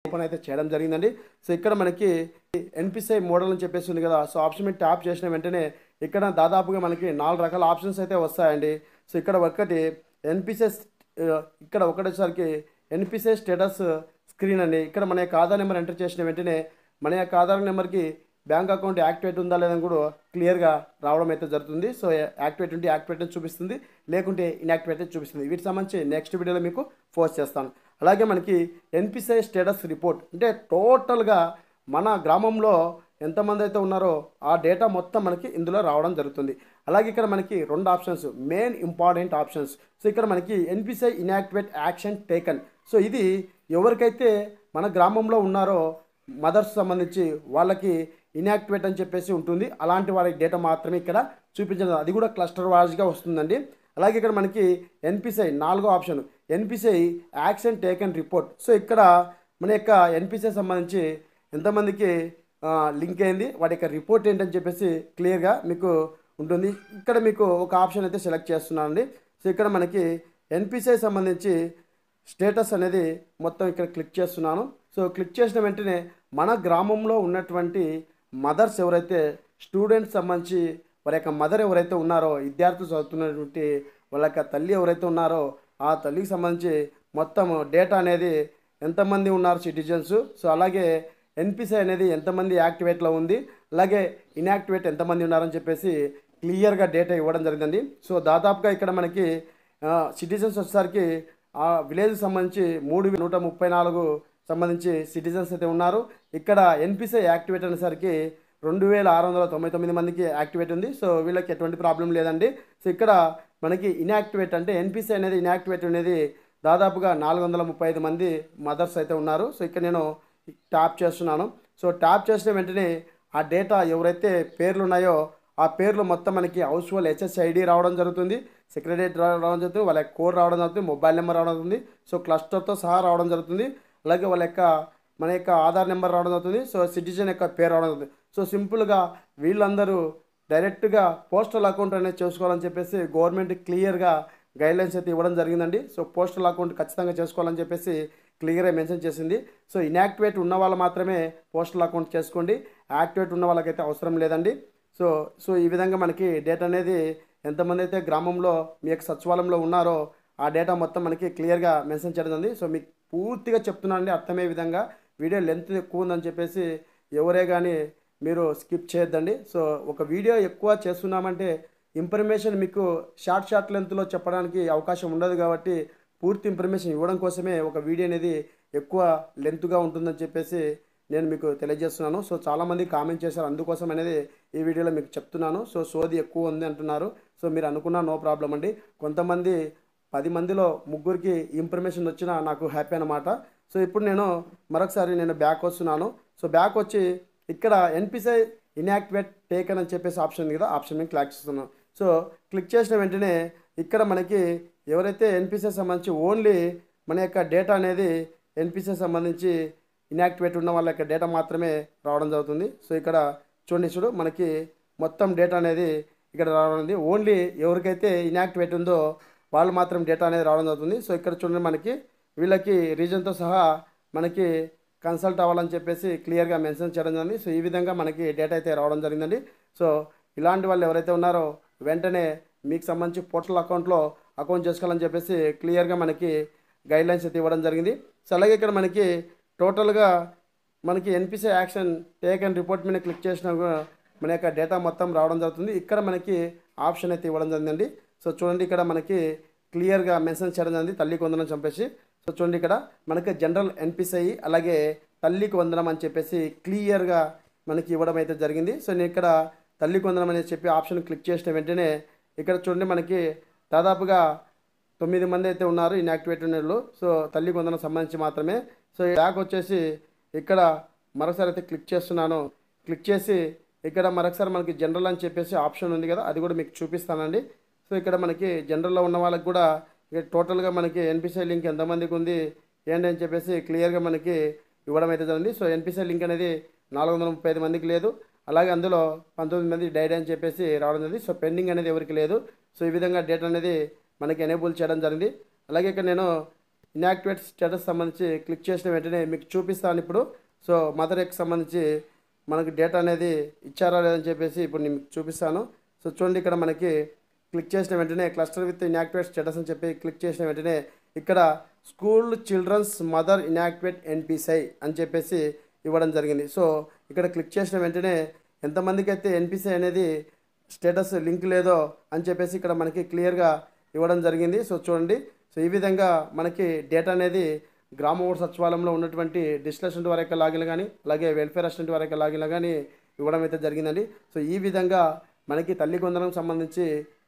Open అయితే చేయడం జరిగిందండి. సో ఇక్కడ మనకి ఎన్పిసిఐ మోడల్ అని చెప్పేసి ఉంది కదా. సో ఆప్షన్ మీద ట్యాప్ చేసిన వెంటనే ఇక్కడ దాదాపుగా మనకి 4 రకాల ఆప్షన్స్ అయితే వస్తాయండి. సో ఇక్కడ ఒకటి ఎన్పిసిఐ ఇక్కడ ఒకటేసరికి ఎన్పిసిఐ స్టేటస్ స్క్రీన్ అండి. ఇక్కడ మన యొక్క ఆధార్ నెంబర్ ఎంటర్ చేసిన వెంటనే మన యొక్క ఆధార్ నెంబర్కి బ్యాంక్ అకౌంట్ యాక్టివేట్ ఉందా లేదని కూడా క్లియర్గా రావడం అయితే జరుగుతుంది. సో యాక్టివేట్ ఉంటే యాక్టివేట్ అని చూపిస్తుంది, లేకుంటే ఇన్యాక్టివేట్ అని చూపిస్తుంది. వీటికి సంబంధించి నెక్స్ట్ వీడియోలో మీకు పోస్ట్ చేస్తాను. అలాగే మనకి ఎన్పిసిఐ స్టేటస్ రిపోర్ట్ అంటే టోటల్గా మన గ్రామంలో ఎంతమంది అయితే ఉన్నారో ఆ డేటా మొత్తం మనకి ఇందులో రావడం జరుగుతుంది. అలాగే ఇక్కడ మనకి 2 options, main important options. So ఇక్కడ మనకి NPCI inactivate action taken. So ఇది ఎవరికైతే మన గ్రామంలో ఉన్నారో మదర్స్ సంబంధించి వాళ్ళకి ఇన్యాక్టివేట్ అని చెప్పేసి ఉంటుంది. అలాంటి వారి డేటా మాత్రమే ఇక్కడ చూపించడం, అది కూడా క్లస్టర్ వైజ్గా వస్తుందండి. అలాగే ఇక్కడ మనకి ఎన్పిసిఐ 4వ option NPCI action taken report. So ఇక్కడ మన యొక్క ఎన్పిసిఐ సంబంధించి ఎంతమందికి లింక్ అయింది, వాటి యొక్క రిపోర్ట్ ఏంటని చెప్పేసి క్లియర్గా మీకు ఉంటుంది. ఇక్కడ మీకు ఒక ఆప్షన్ అయితే సెలెక్ట్ చేస్తున్నానండి. సో ఇక్కడ మనకి ఎన్పిసిఐ సంబంధించి స్టేటస్ అనేది మొత్తం ఇక్కడ క్లిక్ చేస్తున్నాను. సో క్లిక్ చేసిన వెంటనే మన గ్రామంలో ఉన్నటువంటి మదర్స్ ఎవరైతే స్టూడెంట్స్ సంబంధించి వారి యొక్క మదర్ ఎవరైతే ఉన్నారో, విద్యార్థులు చదువుతున్నటువంటి వాళ్ళ యొక్క తల్లి ఎవరైతే ఉన్నారో ఆ తల్లికి సంబంధించి మొత్తం డేటా అనేది ఎంతమంది ఉన్నారు సిటిజన్స్, సో అలాగే ఎన్పిసిఐ అనేది ఎంతమంది యాక్టివేట్లో ఉంది, అలాగే ఇన్యాక్టివేట్ ఎంతమంది ఉన్నారని చెప్పేసి క్లియర్గా డేటా ఇవ్వడం జరిగిందండి. సో దాదాపుగా ఇక్కడ మనకి సిటిజన్స్ వచ్చేసరికి ఆ విలేజ్కి సంబంధించి 3134 సంబంధించి సిటిజన్స్ అయితే ఉన్నారు. ఇక్కడ ఎన్పిసిఐ యాక్టివేట్ అనేసరికి 2699 మందికి యాక్టివేట్ ఉంది. సో వీళ్ళకి ఎటువంటి ప్రాబ్లం లేదండి. సో ఇక్కడ మనకి ఇన్యాక్టివేట్ అంటే ఎన్పిసిఐ అనేది ఇన్యాక్టివేట్ అనేది దాదాపుగా 435 మంది మదర్స్ అయితే ఉన్నారు. సో ఇక్కడ నేను ట్యాప్ చేస్తున్నాను. సో ట్యాప్ చేసిన వెంటనే ఆ డేటా ఎవరైతే పేర్లు ఉన్నాయో ఆ పేర్లు మొత్తం మనకి హౌస్ హోల్డ్ హెచ్ఎస్ఐడి రావడం జరుగుతుంది, సెక్రటరేట్ రావడం జరుగుతుంది, వాళ్ళ కోడ్ రావడం జరుగుతుంది, మొబైల్ నెంబర్ రావడం జరుగుతుంది, సో క్లస్టర్తో సహా రావడం జరుగుతుంది. అలాగే వాళ్ళ యొక్క మన యొక్క ఆధార్ నెంబర్ రావడం జరుగుతుంది, సో సిటిజన్ యొక్క పేరు రావడం జరుగుతుంది. సో సింపుల్గా వీళ్ళందరూ డైరెక్ట్గా పోస్టల్ అకౌంట్ అనేది చేసుకోవాలని చెప్పేసి గవర్నమెంట్ క్లియర్గా గైడ్లైన్స్ అయితే ఇవ్వడం జరిగిందండి. సో పోస్టల్ అకౌంట్ ఖచ్చితంగా చేసుకోవాలని చెప్పేసి క్లియర్గా మెన్షన్ చేసింది. సో ఇన్యాక్టివేట్ ఉన్న వాళ్ళు మాత్రమే పోస్టల్ అకౌంట్ చేసుకోండి, యాక్టివేట్ ఉన్న వాళ్ళకైతే అవసరం లేదండి. సో ఈ విధంగా మనకి డేటా అనేది ఎంతమంది అయితే గ్రామంలో మీ యొక్క సచివాలయంలో ఉన్నారో ఆ డేటా మొత్తం మనకి క్లియర్గా మెన్షన్ చేయడం ఉంది. సో మీకు పూర్తిగా చెప్తున్నానండి అర్థమయ్యే విధంగా. వీడియో లెంత్ ఎక్కువ ఉందని చెప్పేసి ఎవరే కానీ మీరు స్కిప్ చేయొద్దండి. సో ఒక వీడియో ఎక్కువ చేస్తున్నామంటే ఇన్ఫర్మేషన్ మీకు షార్ట్ లెంత్లో చెప్పడానికి అవకాశం ఉండదు కాబట్టి పూర్తి ఇన్ఫర్మేషన్ ఇవ్వడం కోసమే ఒక వీడియో అనేది ఎక్కువ లెంత్గా ఉంటుందని చెప్పేసి నేను మీకు తెలియజేస్తున్నాను. సో చాలామంది కామెంట్ చేశారు, అందుకోసం అనేది ఈ వీడియోలో మీకు చెప్తున్నాను. సో సోది ఎక్కువ ఉంది అంటున్నారు. సో మీరు అనుకున్నా నో ప్రాబ్లం అండి. కొంతమంది 10 మందిలో 3కి ఇన్ఫర్మేషన్ వచ్చినా నాకు హ్యాపీ అనమాట. సో ఇప్పుడు నేను మరొకసారి బ్యాక్ వస్తున్నాను. సో బ్యాక్ వచ్చి ఇక్కడ ఎన్పిసిఐ ఇన్యాక్టివేట్ టేకన్ అని చెప్పేసి ఆప్షన్ ఉంది కదా, ఆప్షన్ మీద క్లిక్ చేస్తున్నాను. సో క్లిక్ చేసిన వెంటనే ఇక్కడ మనకి ఎవరైతే ఎన్పిసిఐ సంబంధించి ఓన్లీ మన యొక్క డేటా అనేది ఎన్పిసిఐ సంబంధించి ఇన్యాక్టివేట్ ఉన్న వాళ్ళ యొక్క డేటా మాత్రమే రావడం జరుగుతుంది. సో ఇక్కడ చూడు మనకి మొత్తం డేటా అనేది ఇక్కడ రావడం ఉంది. ఓన్లీ ఎవరికైతే ఇన్యాక్టివేట్ ఉందో వాళ్ళు మాత్రం డేటా అనేది రావడం జరుగుతుంది. సో ఇక్కడ చూడండి మనకి వీళ్ళకి రీజన్తో సహా మనకి కన్సల్ట్ అవ్వాలని చెప్పేసి క్లియర్గా మెన్షన్ చేయడం జరిగింది. సో ఈ విధంగా మనకి డేటా అయితే రావడం జరిగిందండి. సో ఇలాంటి వాళ్ళు ఎవరైతే ఉన్నారో వెంటనే మీకు సంబంధించి పోర్టల్ అకౌంట్లో అకౌంట్ చేసుకోవాలని చెప్పేసి క్లియర్గా మనకి గైడ్లైన్స్ అయితే ఇవ్వడం జరిగింది. సో అలాగే ఇక్కడ మనకి టోటల్గా మనకి ఎన్పిసిఐ యాక్షన్ టేకన్ రిపోర్ట్ మీద క్లిక్ చేసినా మన యొక్క డేటా మొత్తం రావడం జరుగుతుంది. ఇక్కడ మనకి ఆప్షన్ అయితే ఇవ్వడం జరిగిందండి. సో చూడండి ఇక్కడ మనకి క్లియర్గా మెన్షన్ చేయడం జరిగింది తల్లికి వందనం చంపేసి. సో చూడండి ఇక్కడ మనకి జనరల్ ఎన్పిసిఐ అలాగే తల్లికి వందనం అని చెప్పేసి క్లియర్గా మనకి ఇవ్వడం అయితే జరిగింది. సో నేను ఇక్కడ తల్లికి వందనం అనేది చెప్పి ఆప్షన్ క్లిక్ చేసిన వెంటనే ఇక్కడ చూడండి మనకి దాదాపుగా 9 మంది అయితే ఉన్నారు ఇన్యాక్టివేట్ ఉన్నట్లు. సో తల్లికి వందనం సంబంధించి మాత్రమే. సో బ్యాక్ వచ్చేసి ఇక్కడ మరొకసారి అయితే క్లిక్ చేస్తున్నాను. క్లిక్ చేసి ఇక్కడ మరొకసారి మనకి జనరల్ అని చెప్పేసి ఆప్షన్ ఉంది కదా, అది కూడా మీకు చూపిస్తానండి. సో ఇక్కడ మనకి జనరల్లో ఉన్న వాళ్ళకి కూడా ఇక్కడ టోటల్గా మనకి ఎన్పిసిఐ లింక్ ఎంతమందికి ఉంది ఏంటి అని చెప్పేసి క్లియర్గా మనకి ఇవ్వడం అయితే జరిగింది. సో ఎన్పిసిఐ లింక్ అనేది 435 మందికి లేదు, అలాగే అందులో 19 మంది డైడ్ అని చెప్పేసి రావడం జరిగింది. సో పెండింగ్ అనేది ఎవరికి లేదు. సో ఈ విధంగా డేటా అనేది మనకి ఎనేబుల్ చేయడం జరిగింది. అలాగే ఇక్కడ నేను ఇన్యాక్టివేట్ స్టేటస్ సంబంధించి క్లిక్ చేసిన వెంటనే మీకు చూపిస్తాను ఇప్పుడు. సో మదర్ ఎక్స్ సంబంధించి మనకి డేటా అనేది ఇచ్చారా లేదని చెప్పేసి ఇప్పుడు నేను మీకు చూపిస్తాను. సో చూడండి, ఇక్కడ మనకి క్లిక్ చేసిన వెంటనే క్లస్టర్ విత్ ఇన్యాక్టివేట్ స్టేటస్ అని చెప్పి క్లిక్ చేసిన వెంటనే ఇక్కడ school children's mother inactivate NPCI అని చెప్పేసి ఇవ్వడం జరిగింది. సో ఇక్కడ క్లిక్ చేసిన వెంటనే ఎంతమందికి అయితే ఎన్పిసిఐ అనేది స్టేటస్ లింక్ లేదో అని చెప్పేసి ఇక్కడ మనకి క్లియర్గా ఇవ్వడం జరిగింది. సో చూడండి, సో ఈ విధంగా మనకి డేటా అనేది గ్రామ వార్డు సచివాలయంలో ఉన్నటువంటి డిజిటల్ అసిస్టెంట్ వారి యొక్క లాగిన్ కానీ అలాగే వెల్ఫేర్ అసిస్టెంట్ వారి యొక్క లాగిన్ కానీ ఇవ్వడం అయితే జరిగిందండి. సో ఈ విధంగా మనకి తల్లి వందనం సంబంధించి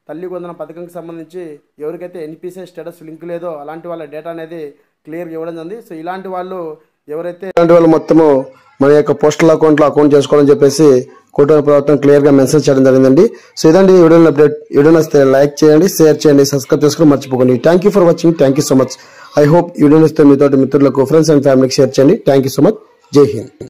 తల్లి వందనం పథకంకి సంబంధించి ఎవరికైతే ఎన్పిసిఐ స్టేటస్ లింక్ లేదో అలాంటి వాళ్ళ డేటా అనేది క్లియర్గా ఇవ్వడం జరిగింది. సో ఇలాంటి వాళ్ళు ఎవరైతే ఇలాంటి వాళ్ళు మొత్తము మన యొక్క పోస్టల్ అకౌంట్లో అకౌంట్ చేసుకోవాలని చెప్పేసి కూటమి ప్రభుత్వం క్లియర్గా మెన్షన్ చేయడం జరిగిందండి. సో ఇదండి ఈ వీడియో అప్డేట్. వీడియో నచ్చితే లైక్ చేయండి, షేర్ చేయండి, సబ్స్క్రైబ్ చేసుకుని మర్చిపోకండి. Thank you for watching. Thank you so much. I hope ఈ వీడియో నచ్చితే మీతోటి మిత్రులకు, ఫ్రెండ్స్ అండ్ ఫ్యామిలీకి షేర్ చేయండి. Thank you so much. జై హింద్.